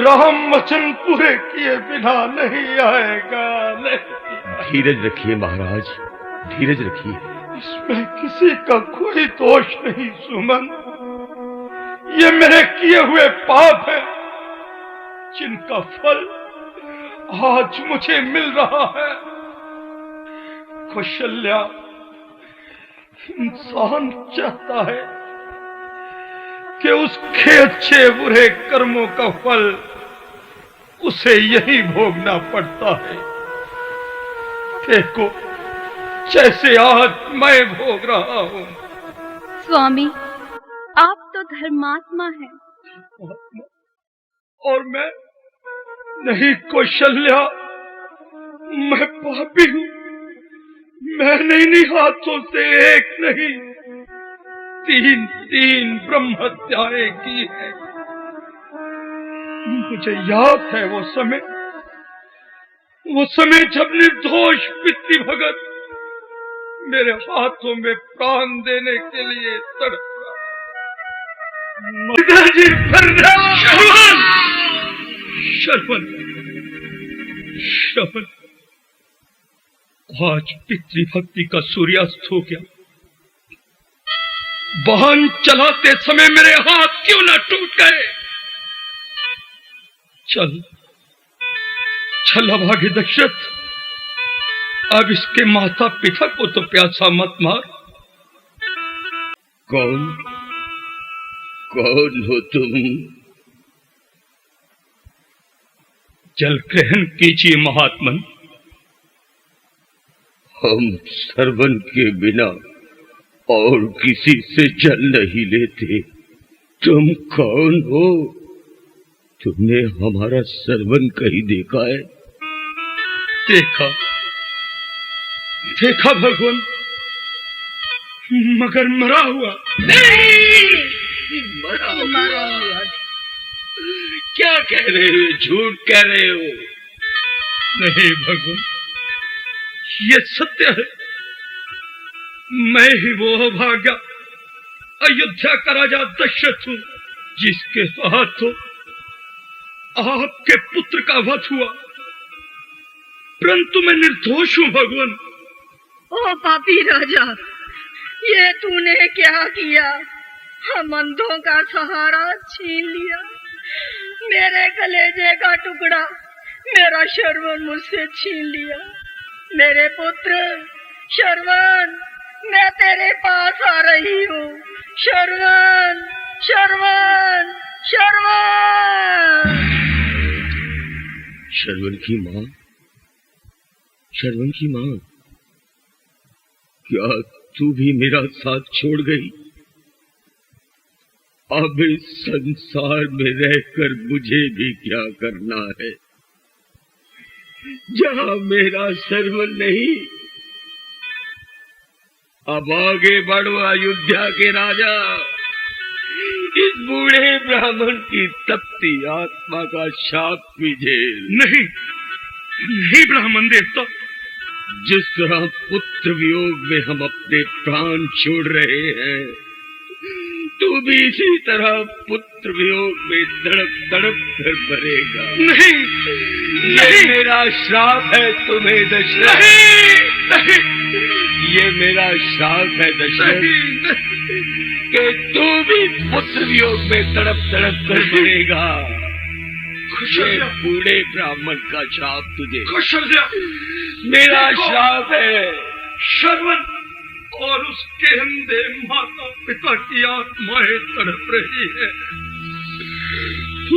राम वचन पूरे किए बिना नहीं आएगा, नहीं। धीरज रखिए महाराज, धीरज रखिए। इसमें किसी का कोई दोष नहीं सुमन। ये मेरे किए हुए पाप है, जिनका फल आज मुझे मिल रहा है। कौशल्या, इंसान चाहता है कि उसके अच्छे बुरे कर्मों का फल उसे यही भोगना पड़ता है। देखो, जैसे आज मैं भोग रहा हूं। स्वामी, आप तो धर्मात्मा हैं। और मैं नहीं कौशल्या, मैं पापी हूं। मैंने इन्हीं हाथों से एक नहीं, तीन ब्रह्म हत्याएं की है। मुझे याद है वो समय जब निर्दोष पितृभगत मेरे हाथों में प्राण देने के लिए तड़पा। श्रवण, आज पितृभक्ति का सूर्यास्त हो गया। वाहन चलाते समय मेरे हाथ क्यों ना टूट गए। चल अब आगे दशरथ, अब इसके माता पिता को तो प्यासा मत मार। कौन हो तुम? जल ग्रहण कीजिए महात्मन। हम श्रवण के बिना और किसी से जल नहीं लेते। तुम कौन हो? तुमने हमारा श्रवण कहीं देखा है? देखा भगवान, मगर मरा हुआ। नहीं, मरा हुआ। क्या कह रहे हो? झूठ कह रहे हो। नहीं भगवान, ये सत्य है। मैं ही वो अभागा अयोध्या का राजा दशरथ हूं, जिसके हाथों आपके पुत्र का वध हुआ। परंतु मैं निर्दोष हूं भगवान। ओ पापी राजा, ये तूने क्या किया? हम अंधों का सहारा छीन लिया। मेरे कलेजे का टुकड़ा, मेरा श्रवण मुझसे छीन लिया। मेरे पुत्र श्रवण, मैं तेरे पास आ रही हूँ। श्रवण, श्रवण, श्रवण। श्रवण की माँ, क्या तू भी मेरा साथ छोड़ गई? अब इस संसार में रहकर मुझे भी क्या करना है? जहाँ मेरा श्रवण नहीं, अब आगे बढ़ो अयोध्या के राजा। इस बूढ़े ब्राह्मण की तपती आत्मा का शाप भी झेल। नहीं ब्राह्मण देवता, जिस तरह पुत्र वियोग में हम अपने प्राण छोड़ रहे हैं, तू भी इसी तरह पुत्र वियोग में तड़प कर मरेगा। नहीं, ये मेरा श्राप है तुम्हें दशरथ। नहीं, ये मेरा श्राप है दशरथ, कि तू भी पुत्र वियोग में तड़प कर मरेगा। ये बूढ़े ब्राह्मण का श्राप तुझे। मेरा श्राप है। श्रवण और उसके अंधे माता पिता की आत्माएं तड़प रही है।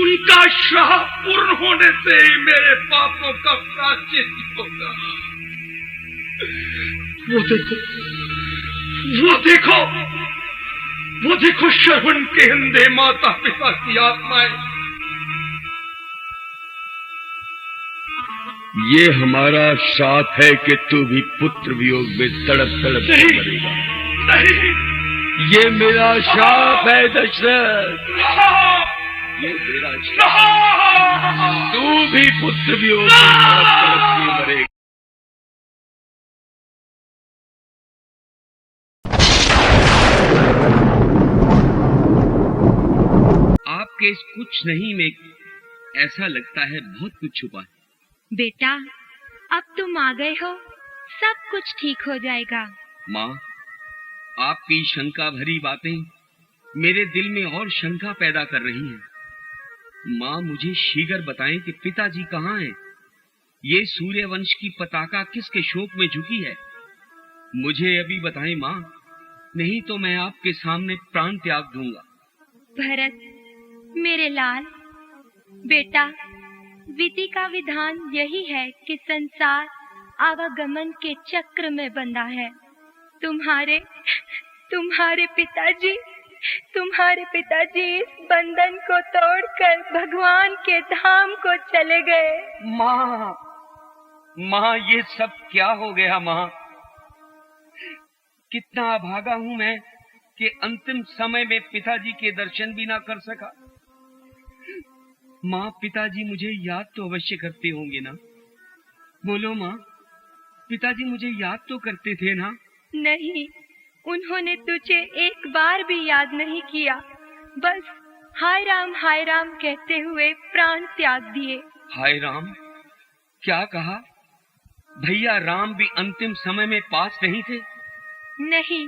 उनका श्राप पूर्ण होने से ही मेरे पापों का प्रायश्चित होगा। वो देखो श्रवण के अंधे माता पिता की आत्माएं। ये हमारा श्राप है कि तू भी पुत्र वियोग में तड़प मरेगा। नहीं, ये मेरा श्राप है दशरथ। ये मेरा श्राप। तू भी पुत्र वियोग में तड़प के मरेगा। आपके इस कुछ नहीं में ऐसा लगता है बहुत कुछ छुपा है। बेटा, अब तुम आ गए हो, सब कुछ ठीक हो जाएगा। माँ, आपकी शंका भरी बातें मेरे दिल में और शंका पैदा कर रही हैं। माँ, मुझे शीघ्र बताएं कि पिताजी कहाँ हैं? ये सूर्यवंश की पताका किसके शोक में झुकी है? मुझे अभी बताएं माँ, नहीं तो मैं आपके सामने प्राण त्याग दूंगा। भरत, मेरे लाल, बेटा, विधि का विधान यही है कि संसार आवागमन के चक्र में बंधा है। तुम्हारे पिताजी इस बंधन को तोड़कर भगवान के धाम को चले गए। माँ, ये सब क्या हो गया माँ? कितना अभागा हूँ मैं कि अंतिम समय में पिताजी के दर्शन भी ना कर सका। माँ, पिताजी मुझे याद तो अवश्य करते होंगे ना? बोलो माँ, पिताजी मुझे याद तो करते थे ना? नहीं, उन्होंने तुझे एक बार भी याद नहीं किया, बस हाय राम कहते हुए प्राण त्याग दिए। हाय राम? क्या कहा? भैया राम भी अंतिम समय में पास नहीं थे? नहीं,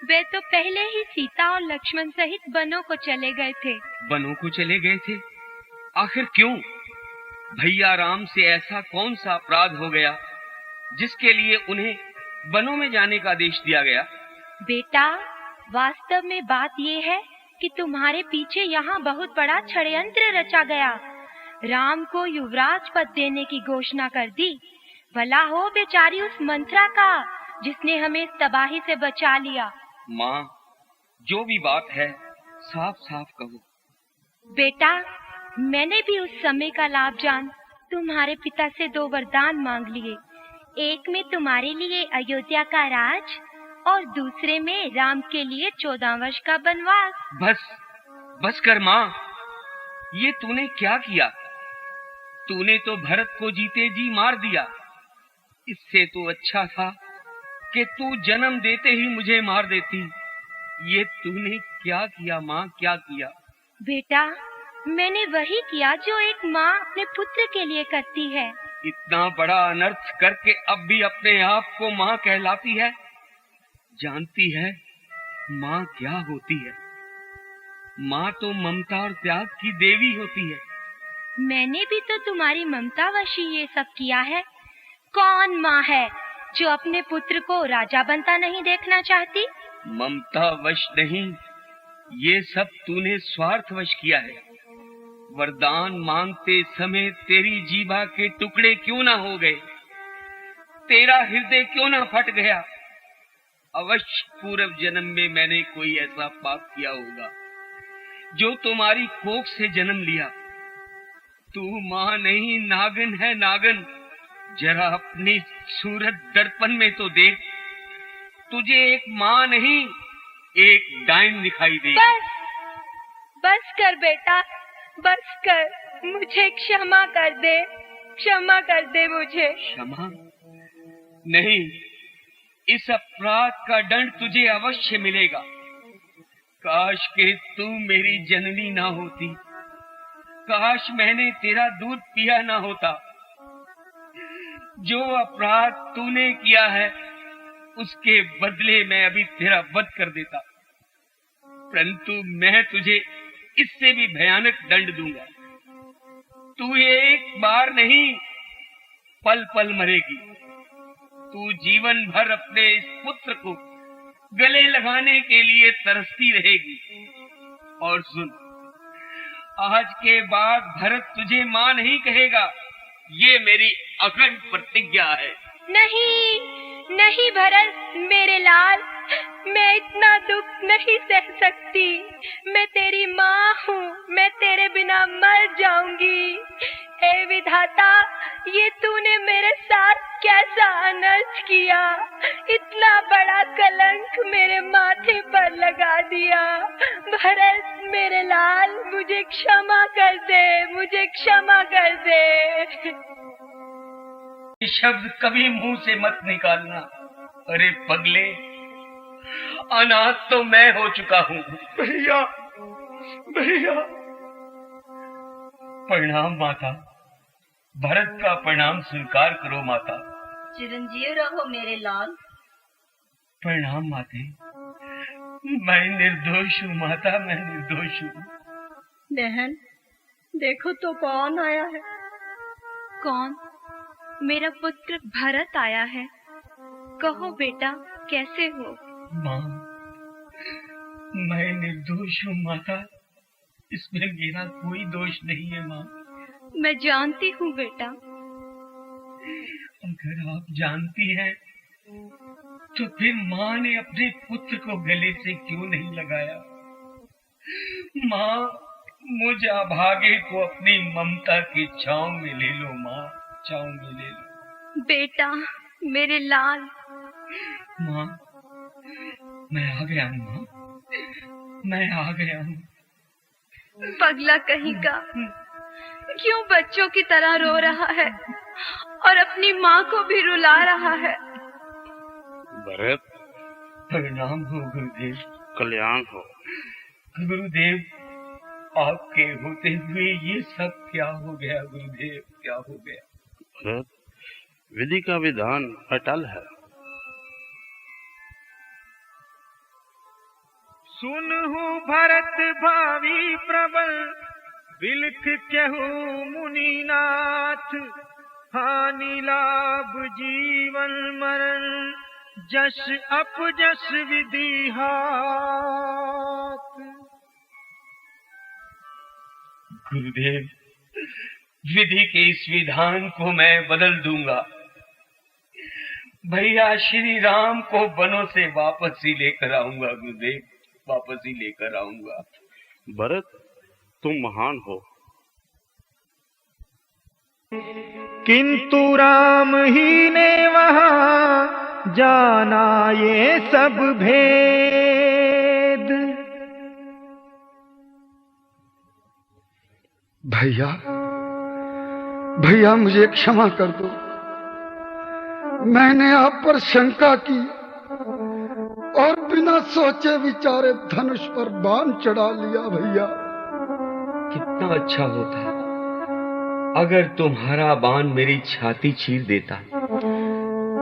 वे तो पहले ही सीता और लक्ष्मण सहित वनों को चले गए थे। वनों को चले गए थे? आखिर क्यों? भैया राम से ऐसा कौन सा अपराध हो गया जिसके लिए उन्हें वनों में जाने का आदेश दिया गया? बेटा, वास्तव में बात ये है कि तुम्हारे पीछे यहाँ बहुत बड़ा षड्यंत्र रचा गया। राम को युवराज पद देने की घोषणा कर दी। भला हो बेचारी उस मंत्रा का जिसने हमें इस तबाही से बचा लिया। माँ, जो भी बात है साफ साफ कहो। बेटा, मैंने भी उस समय का लाभ जान तुम्हारे पिता से 2 वरदान मांग लिए। एक में तुम्हारे लिए अयोध्या का राज और दूसरे में राम के लिए 14 वर्ष का वनवास। बस कर माँ, ये तूने क्या किया? तूने तो भरत को जीते जी मार दिया। इससे तो अच्छा था कि तू जन्म देते ही मुझे मार देती। ये तूने क्या किया माँ, क्या किया? बेटा, मैंने वही किया जो एक माँ अपने पुत्र के लिए करती है। इतना बड़ा अनर्थ करके अब भी अपने आप को माँ कहलाती है? जानती है माँ क्या होती है? माँ तो ममता और त्याग की देवी होती है। मैंने भी तो तुम्हारी ममता वशी ये सब किया है। कौन माँ है जो अपने पुत्र को राजा बनता नहीं देखना चाहती? ममता वश नहीं, ये सब तूने स्वार्थवश किया है। वरदान मांगते समय तेरी जीभा के टुकड़े क्यों ना हो गए? तेरा हृदय क्यों ना फट गया? अवश्य पूर्व जन्म में मैंने कोई ऐसा पाप किया होगा जो तुम्हारी कोख से जन्म लिया। तू माँ नहीं, नागिन है, नागिन। जरा अपनी सूरत दर्पण में तो देख। तुझे एक माँ नहीं, एक डायन दिखाई दे। बस कर बेटा, बस कर। मुझे क्षमा कर दे, क्षमा कर दे मुझे। क्षमा नहीं, इस अपराध का दंड तुझे अवश्य मिलेगा। काश के तू मेरी जननी ना होती, काश मैंने तेरा दूध पिया ना होता। जो अपराध तूने किया है उसके बदले मैं अभी तेरा वध कर देता, परंतु मैं तुझे इससे भी भयानक दंड दूंगा। तू एक बार नहीं, पल पल मरेगी। तू जीवन भर अपने इस पुत्र को गले लगाने के लिए तरसती रहेगी। और सुन, आज के बाद भरत तुझे माँ नहीं कहेगा, ये मेरी अखंड प्रतिज्ञा है। नहीं, नहीं भरत मेरे लाल, मैं इतना दुख नहीं सह सकती। मैं तेरी माँ हूँ, मैं तेरे बिना मर जाऊंगी। हे विधाता, ये तूने मेरे साथ कैसा अनर्थ किया? इतना बड़ा कलंक मेरे माथे पर लगा दिया। भरत मेरे लाल, मुझे क्षमा कर दे, मुझे क्षमा कर दे। ये शब्द कभी मुंह से मत निकालना। अरे पगले, अनाथ तो मैं हो चुका हूँ। भैया, भैया, प्रणाम माता। भरत का प्रणाम स्वीकार करो माता। चिरंजीव रहो मेरे लाल। प्रणाम माते। मैं निर्दोष हूँ माता, मैं निर्दोष हूँ। बहन देखो तो कौन आया है। कौन? मेरा पुत्र भरत आया है। कहो बेटा, कैसे हो? माँ, मैं निर्दोष हूँ माता, इसमें मेरा कोई दोष नहीं है माँ। मैं जानती हूँ बेटा। अगर आप जानती हैं तो फिर माँ ने अपने पुत्र को गले से क्यों नहीं लगाया? माँ, मुझ अभागे को अपनी ममता की छांव में ले लो माँ, छांव में ले लो। बेटा, मेरे लाल। माँ, मैं आ गया हूँ माँ, मैं आ गया हूँ। पगला कहीं का, क्यों बच्चों की तरह रो रहा है और अपनी माँ को भी रुला रहा है? भरत, प्रणाम हो गुरुदेव। कल्याण हो। गुरुदेव, आपके होते हुए ये सब क्या हो गया गुरुदेव, क्या हो गया? भरत, विधि का विधान अटल है। सुनहु भरत भावी प्रबल, बिलख कहू मुनिनाथ। हानि लाभ जीवन मरण, जस अपजस विधि हाथ। गुरुदेव, विधि के इस विधान को मैं बदल दूंगा। भैया श्री राम को वनों से वापस ही लेकर आऊंगा गुरुदेव, वापस ही लेकर आऊंगा। भरत, तुम महान हो। किंतु राम ही ने वहां जाना ये सब भेद। भैया, भैया मुझे क्षमा कर दो। मैंने आप पर शंका की और बिना सोचे विचारे धनुष पर बाण चढ़ा लिया। भैया, कितना अच्छा होता अगर तुम्हारा बाण मेरी छाती चीर देता,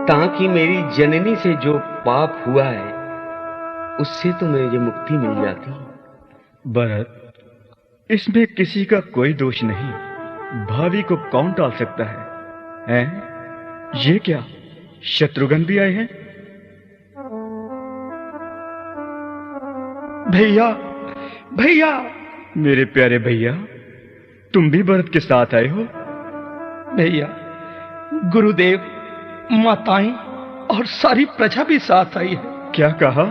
ताकि मेरी जननी से जो पाप हुआ है उससे तो मुझे मुक्ति मिल जाती। भरत, इसमें किसी का कोई दोष नहीं। भावी को कौन टाल सकता है? हैं? ये क्या, शत्रुघ्न भी आए हैं? भैया, भैया। मेरे प्यारे भैया, तुम भी भरत के साथ आए हो? भैया, गुरुदेव, माताएं और सारी प्रजा भी साथ आई है। क्या कहा?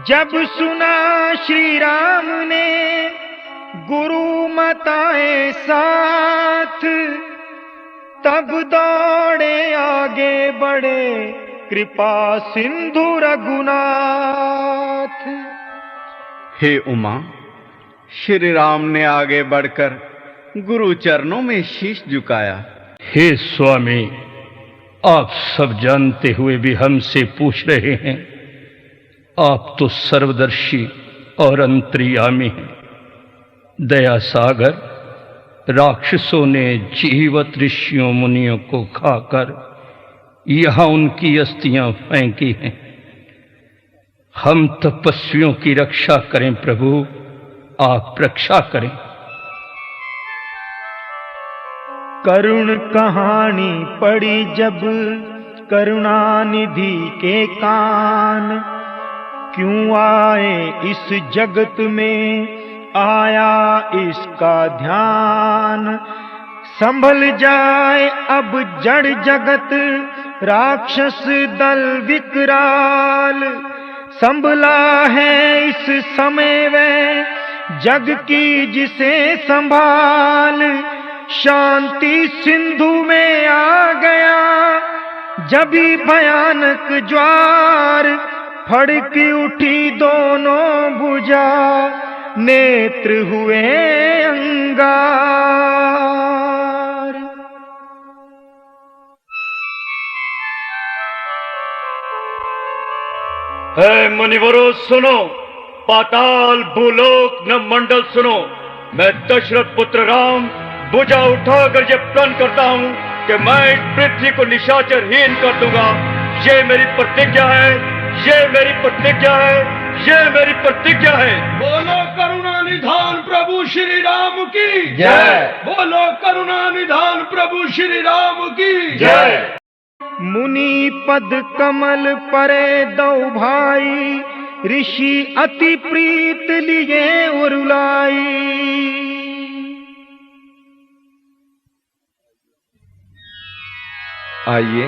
जब सुना श्री राम ने गुरु माताएं साथ, तब दौड़े आगे बढ़े कृपा सिंधु रघुनाथ। हे उमा, श्री राम ने आगे बढ़कर गुरु चरणों में शीश झुकाया। हे स्वामी, आप सब जानते हुए भी हमसे पूछ रहे हैं। आप तो सर्वदर्शी और अंतर्यामी हैं। दया सागर, राक्षसों ने जीवत ऋषियों मुनियों को खाकर यहां उनकी अस्थियां फेंकी हैं। हम तपस्वियों की रक्षा करें प्रभु, आप रक्षा करें। करुण कहानी पड़ी जब करुणानिधि के कान, क्यों आए इस जगत में आया इसका ध्यान। संभल जाए अब जड़ जगत, राक्षस दल विकराल। संभला है इस समय वह जग की जिसे संभाल। शांति सिंधु में आ गया जभी भयानक ज्वार। फड़की उठी दोनों भुजा, नेत्र हुए अंगार। मुनिवरों सुनो, पाताल भूलोक न मंडल सुनो, मैं दशरथ पुत्र राम भुजा उठाकर ये प्रण करता हूँ कि मैं इस पृथ्वी को निशाचरहीन कर दूंगा। ये मेरी प्रतिज्ञा है, ये मेरी प्रतिज्ञा है, ये मेरी प्रतिज्ञा है। बोलो करुणा निधान प्रभु श्री राम की जय। बोलो करुणा निधान प्रभु श्री राम की जय। मुनि पद कमल परे दो भाई, ऋषि अति प्रीत लिए उरुलाई। आइए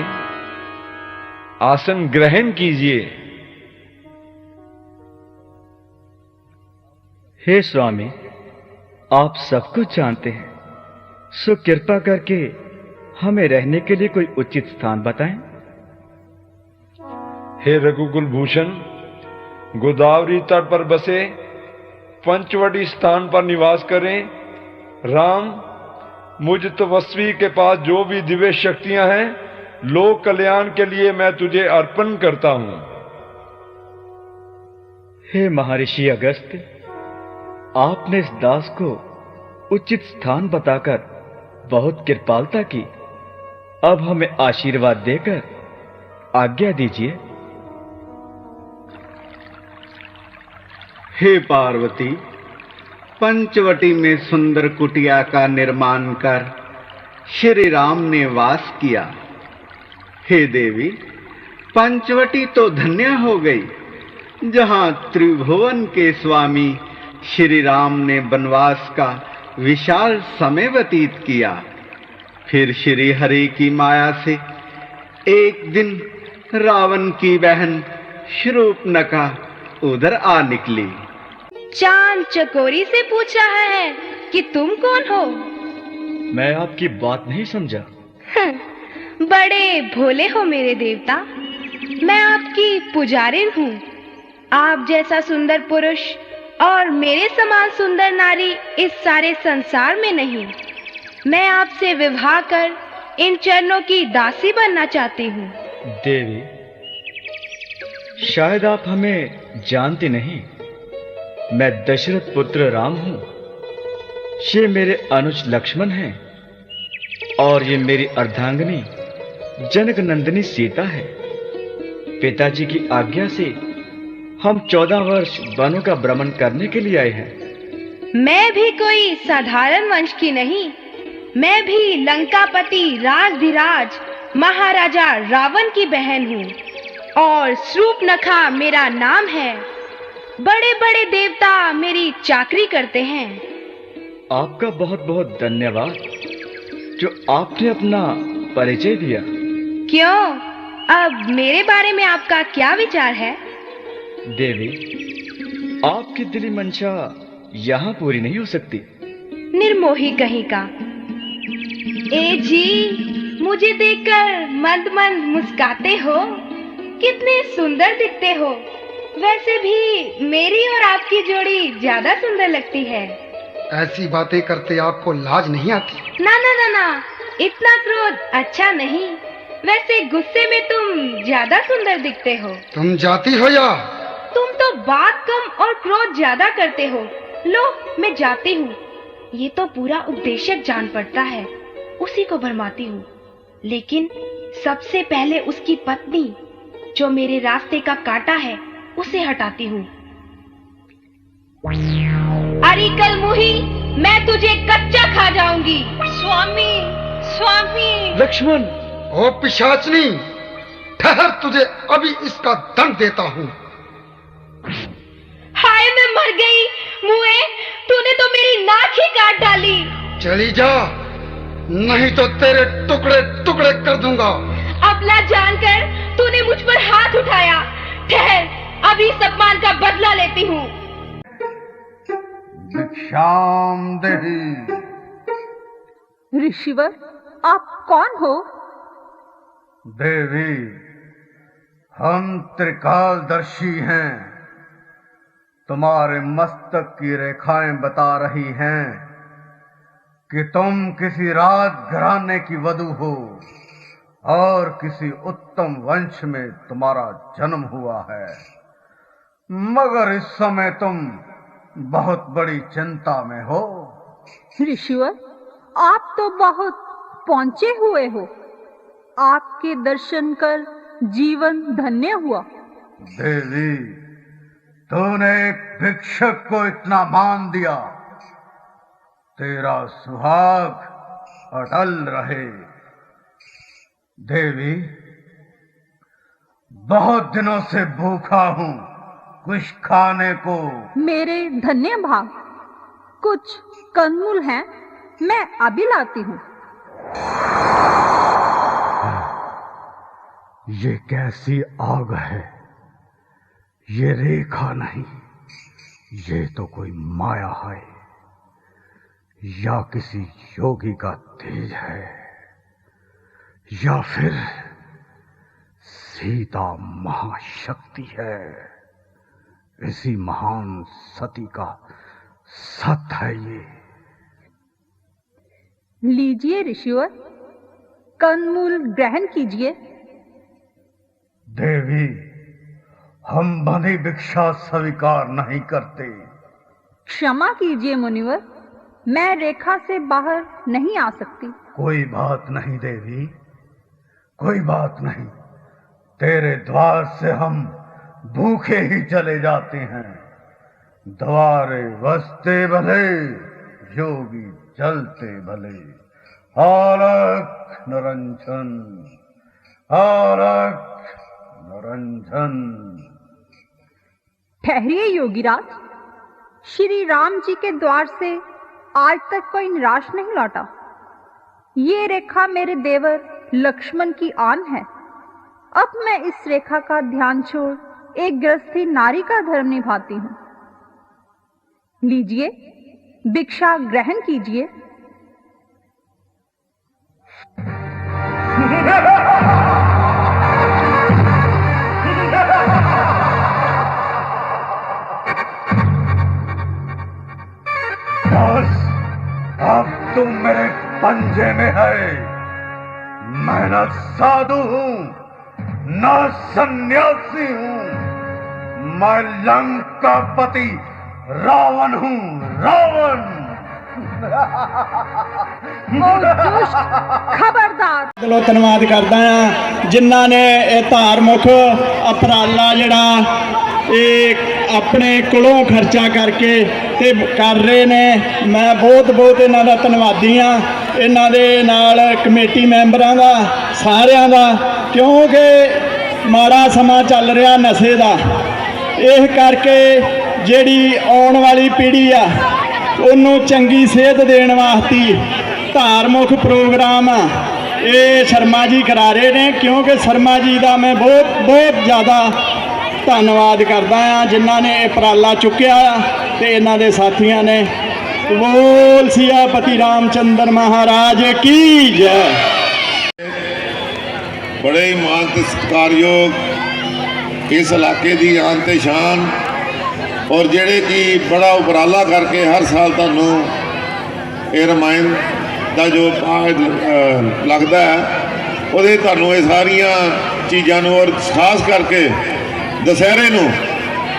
आसन ग्रहण कीजिए। हे स्वामी, आप सब कुछ जानते हैं, सो कृपा करके हमें रहने के लिए कोई उचित स्थान बताएं। हे रघुकुल भूषण, गोदावरी तट पर बसे पंचवटी स्थान पर निवास करें। राम, मुझ तपस्वी के पास जो भी दिव्य शक्तियां हैं, लोक कल्याण के लिए मैं तुझे अर्पण करता हूं। हे महर्षि अगस्त्य, आपने इस दास को उचित स्थान बताकर बहुत कृपालता की। अब हमें आशीर्वाद देकर आज्ञा दीजिए। हे पार्वती, पंचवटी में सुंदर कुटिया का निर्माण कर श्री राम ने वास किया। हे देवी, पंचवटी तो धन्य हो गई, जहां त्रिभुवन के स्वामी श्री राम ने वनवास का विशाल समय व्यतीत किया। फिर श्री हरि की माया से एक दिन रावण की बहन शूर्पणखा उधर आ निकली। चांद चकोरी से पूछ रहा है कि तुम कौन हो? मैं आपकी बात नहीं समझा। बड़े भोले हो मेरे देवता, मैं आपकी पुजारिन हूँ। आप जैसा सुंदर पुरुष और मेरे समान सुंदर नारी इस सारे संसार में नहीं। मैं आपसे विवाह कर इन चरणों की दासी बनना चाहती हूँ। देवी, शायद आप हमें जानती नहीं। मैं दशरथ पुत्र राम हूँ। ये मेरे अनुज लक्ष्मण हैं और ये मेरी अर्धांगिनी जनक नंदिनी सीता है। पिताजी की आज्ञा से हम 14 वर्ष वनों का भ्रमण करने के लिए आए हैं। मैं भी कोई साधारण वंश की नहीं, मैं भी लंकापति राजधिराज महाराजा रावण की बहन हूँ और शूर्पणखा मेरा नाम है। बड़े बड़े देवता मेरी चाकरी करते हैं। आपका बहुत बहुत धन्यवाद जो आपने अपना परिचय दिया। क्यों, अब मेरे बारे में आपका क्या विचार है? देवी, आपकी दिली मंशा यहाँ पूरी नहीं हो सकती। निर्मोही कहीं का। ए जी, मुझे देखकर मंद मंद मुस्काते हो। कितने सुंदर दिखते हो। वैसे भी मेरी और आपकी जोड़ी ज्यादा सुंदर लगती है। ऐसी बातें करते आपको लाज नहीं आती? ना ना ना ना, इतना क्रोध अच्छा नहीं। वैसे गुस्से में तुम ज्यादा सुंदर दिखते हो। तुम जाती हो या? तुम तो बात कम और क्रोध ज्यादा करते हो। लो, मैं जाती हूँ। ये तो पूरा उपदेशक जान पड़ता है, उसी को भरमाती हूँ। लेकिन सबसे पहले उसकी पत्नी जो मेरे रास्ते का कांटा है उसे हटाती हूँ। अरे कल मुही, मैं तुझे कच्चा खा जाऊंगी। स्वामी, स्वामी। लक्ष्मण। ओ पिशाचनी, ठहर, तुझे अभी इसका दंड देता हूँ। हाय, मैं मर गई। मुए, तूने तो मेरी नाक ही काट डाली। चली जा, नहीं तो तेरे टुकड़े टुकड़े कर दूंगा। अबला जानकर तूने मुझ पर हाथ उठाया। ठहर, अभी सम्मान का बदला लेती हूँ। भिक्षाम देहि। ऋषिवर, आप कौन हो? देवी, हम त्रिकालदर्शी हैं। तुम्हारे मस्तक की रेखाएं बता रही हैं कि तुम किसी राज घराने की वधू हो और किसी उत्तम वंश में तुम्हारा जन्म हुआ है। मगर इस समय तुम बहुत बड़ी चिंता में हो। ऋषिवर, आप तो बहुत पहुंचे हुए हो। आपके दर्शन कर जीवन धन्य हुआ। देवी, तूने एक भिक्षक को इतना मान दिया, तेरा सुहाग अटल रहे। देवी, बहुत दिनों से भूखा हूं, कुछ खाने को। मेरे धन्य भाग, कुछ कंदमूल हैं, मैं अभी लाती हूँ। ये कैसी आग है? ये रेखा नहीं, ये तो कोई माया है, या किसी योगी का तेज है, या फिर सीता महाशक्ति है। इसी महान सती का सत है ये। लीजिए ऋषिवर, कंदमूल ग्रहण कीजिए। देवी, हम बंधी भिक्षा स्वीकार नहीं करते। क्षमा कीजिए मुनिवर, मैं रेखा से बाहर नहीं आ सकती। कोई बात नहीं देवी, कोई बात नहीं। तेरे द्वार से हम भूखे ही चले जाते हैं। द्वारे बसते भले, योगी जलते भले। आलख निरंजन, आलख निरंजन। ठहरिए योगीराज, श्री राम जी के द्वार से आज तक कोई निराश नहीं लौटा। ये रेखा मेरे देवर लक्ष्मण की आन है। अब मैं इस रेखा का ध्यान छोड़ एक गृहस्थी नारी का धर्म निभाती हूँ। लीजिए, भिक्षा ग्रहण कीजिए। बस, अब तुम मेरे पंजे में है। मैं न साधु हूं, न सन्यासी हूं, मैं लंकापति रावण हूं, रावण। खबरदार। दिलों धन्यवाद करदा हां जिन्हां ने यह धार्मिक उपराला जिहड़ा अपने कोलों खर्चा करके ते कर रहे ने। मैं बहुत बहुत इन्हां दा धन्नवादी हां, इन्हां दे नाल कमेटी मैंबरां दा, सारियां दा, क्योंकि माड़ा समा चल रहा नशे दा। इस करके जिहड़ी आउण वाली पीढ़ी आ उन्होंने चंगी सेहत देने वास्ते धार्मिक प्रोग्राम ये शर्मा जी करा रहे हैं, क्योंकि शर्मा जी का मैं बहुत बहुत ज़्यादा धन्नवाद करदा हाँ जिन्हों ने उपराला चुक्या तो इन्हों के साथियों ने। बोल सियापति रामचंद्र महाराज की जय। बड़े ही मान ते सत्कारयोग इस इलाके की आन ते शान, और जेड़े कि बड़ा उपराला करके हर साल तुहानू ये रामायण का जो पाठ लगता है वो तुहानू ये सारिया चीज़ों, और खास करके दशहरे नू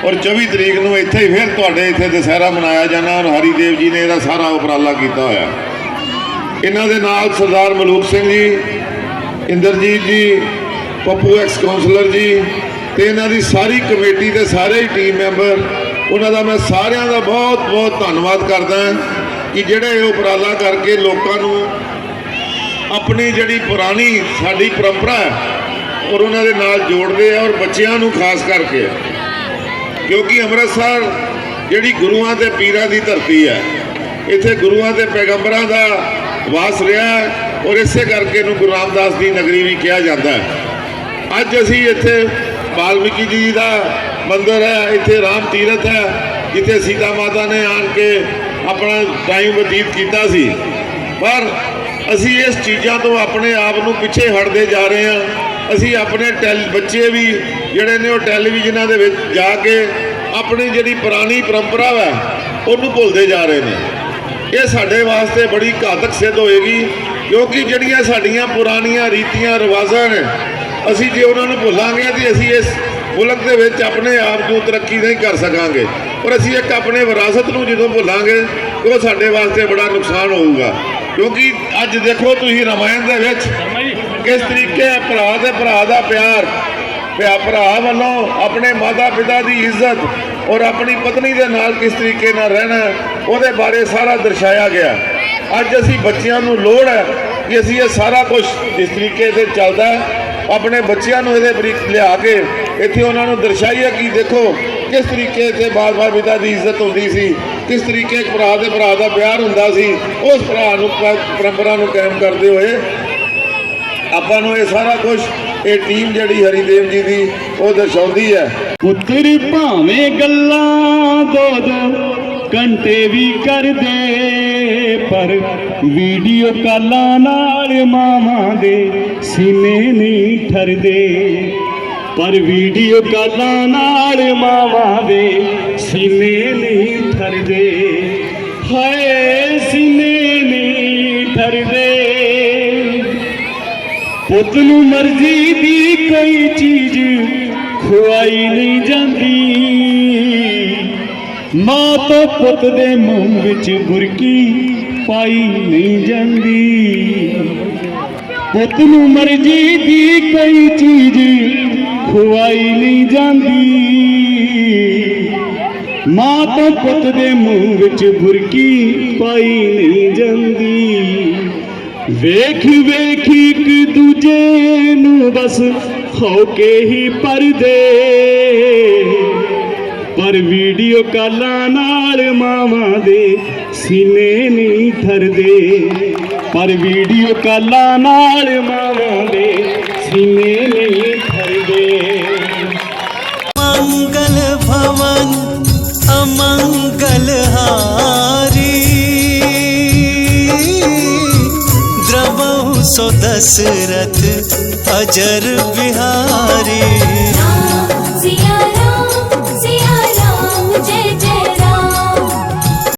और 24 तरीक नू इत्थे ही फिर तुहाडे इत्थे दशहरा मनाया जाना। और हरिदेव जी ने यह सारा उपराला किया होया। इन्हां दे नाल सरदार मलूक सिंह जी, इंद्रजीत जी, पप्पू एक्स काउंसलर जी ते इन्हां दी सारी कमेटी के सारे ही टीम मैंबर, उन्हां दा मैं सारियां दा बहुत बहुत धन्नवाद करदा कि जिहड़े उपराला करके लोकां नूं अपनी जिहड़ी पुरानी साडी परंपरा है और उन्हां दे नाल जोड़दे हैं, और बच्चियां नूं खास करके, क्योंकि अमृतसर जिहड़ी गुरुआं ते पीरां दी धरती है, इत्थे गुरुआं ते पैगंबरां दा वास रहा है, और इसे करके नूं गुरु रामदास दी नगरी भी कहा जाता है। अज असीं इत्थे वाल्मीकि जी का मंदिर है, इत्थे राम तीरथ है, जिथे सीता माता ने आन के अपना टाइम बतीत किया सी। पर असी इस चीज़ों तो अपने आप को पिछे हटते जा रहे हैं। असी अपने बच्चे भी जोड़े ने टैलीविजन के जाके अपनी जी पुरानी परंपरा है उन्होंने भुलते जा रहे हैं। ये साढ़े वास्ते बड़ी घातक सिद्ध होएगी, क्योंकि जड़ियाँ साड़ियाँ पुरानियाँ रीतियाँ रिवाजा ने, असी जो उन्होंने भुलांगे तो असी इस ਮੁਲਕ ਦੇ ਵਿੱਚ ਆਪਣੇ ਆਪ ਨੂੰ ਤਰੱਕੀ ਨਹੀਂ ਕਰ ਸਕਾਂਗੇ। ਪਰ ਅਸੀਂ ਇੱਕ ਆਪਣੇ ਵਿਰਾਸਤ ਨੂੰ ਜਦੋਂ ਭੁੱਲਾਂਗੇ ਤਾਂ ਉਹ ਸਾਡੇ ਵਾਸਤੇ ਬੜਾ ਨੁਕਸਾਨ ਹੋਊਗਾ। ਕਿਉਂਕਿ ਅੱਜ ਦੇਖੋ ਤੁਸੀਂ ਰਾਮਾਇਣ ਦੇ ਵਿੱਚ ਕਿਸ ਤਰੀਕੇ ਭਰਾ ਦਾ ਪਿਆਰ, ਭਰਾ ਵੱਲੋਂ ਆਪਣੇ ਮਾਤਾ ਪਿਤਾ ਦੀ ਇੱਜ਼ਤ ਔਰ ਆਪਣੀ ਪਤਨੀ ਦੇ ਨਾਲ ਕਿਸ ਤਰੀਕੇ ਨਾਲ ਰਹਿਣਾ ਉਹਦੇ ਬਾਰੇ ਸਾਰਾ ਦਰਸਾਇਆ ਗਿਆ। ਅੱਜ ਅਸੀਂ ਬੱਚਿਆਂ ਨੂੰ ਲੋੜ ਹੈ ਕਿ ਅਸੀਂ ਇਹ ਸਾਰਾ ਕੁਝ ਜਿਸ ਤਰੀਕੇ ਤੇ ਚੱਲਦਾ ਆਪਣੇ ਬੱਚਿਆਂ ਨੂੰ ਇਹਦੇ ਬਰੀਕ ਲਿਆ ਕੇ ਇੱਥੇ ਉਹਨਾਂ ਨੂੰ ਦਰਸਾਈਏ ਕਿ ਦੇਖੋ ਕਿਸ ਤਰੀਕੇ ਤੇ ਬਾਪ ਪਿਤਾ ਦੀ ਇੱਜ਼ਤ ਹੁੰਦੀ ਸੀ, ਕਿਸ ਤਰੀਕੇ ਇੱਕ ਭਰਾ ਦਾ ਪਿਆਰ ਹੁੰਦਾ ਸੀ। ਉਸ ਭਰਾ ਨੂੰ ਪਰੰਪਰਾ ਨੂੰ ਕਾਇਮ ਕਰਦੇ ਹੋਏ ਆਪਾਂ ਨੂੰ ਇਹ ਸਾਰਾ ਕੁਝ ਇਹ ਟੀਮ ਜਿਹੜੀ ਹਰੀਦੇਵ ਜੀ ਦੀ ਉਹ ਦਰਸਾਉਂਦੀ ਹੈ। ਪੁੱਤਰ ਭਾਵੇਂ ਗੱਲਾਂ ਦੋ ਘੰਟੇ ਵੀ ਕਰਦੇ, ਪਰ ਵੀਡੀਓ ਕਾਲਾਂ ਨਾਲ ਮਾਵਾਂ ਦੇ ਸੀਨੇ ਨਹੀਂ ਠਰਦੇ। ਪਰ ਵੀਡੀਓ ਕਾਲਾਂ ਨਾਲ ਮਾਵਾਂ ਦੇ ਸੀਨੇ ਨਹੀਂ ਠਰਦੇ। ਹਾਏ ਸੀਨੇ ਨਹੀਂ ਠਰਦੇ। ਪੁੱਤ ਨੂੰ ਮਰਜ਼ੀ ਦੀ ਕੋਈ ਚੀਜ਼ ਖਵਾਈ ਨਹੀਂ ਜਾਂਦੀ। ਮਾਂ ਤੋਂ ਪੁੱਤ ਦੇ ਮੂੰਹ ਵਿੱਚ ਬੁਰਕੀ ਪਾਈ ਨਹੀਂ ਜਾਂਦੀ। ਪੁੱਤ ਨੂੰ ਮਰਜ਼ੀ ਦੀ ਕੋਈ ਚੀਜ਼ ਖਵਾਈ ਨਹੀਂ ਜਾਂਦੀ। ਮਾਂ ਤੋਂ ਪੁੱਤ ਦੇ ਮੂੰਹ ਵਿੱਚ ਬੁਰਕੀ ਪਾਈ ਨਹੀਂ ਜਾਂਦੀ। ਵੇਖ ਵੇਖ ਇੱਕ ਦੂਜੇ ਨੂੰ ਬਸ ਹੋ ਕੇ ਹੀ ਪਰਦੇ। ਪਰ ਵੀਡੀਓ ਕਾਲਾਂ ਨਾਲ ਮਾਵਾਂ ਦੇ ਸੀਨੇ ਨਹੀਂ ਠਰਦੇ। ਪਰ ਵੀਡੀਓ ਕਾਲਾਂ ਨਾਲ ਮਾਵਾਂ ਦੇ ਸੀਨੇ ਨਹੀਂ ਠਰਦੇ। मंगल भवन अमंगल हारी, द्रवहु सो दशरथ अजर बिहारी।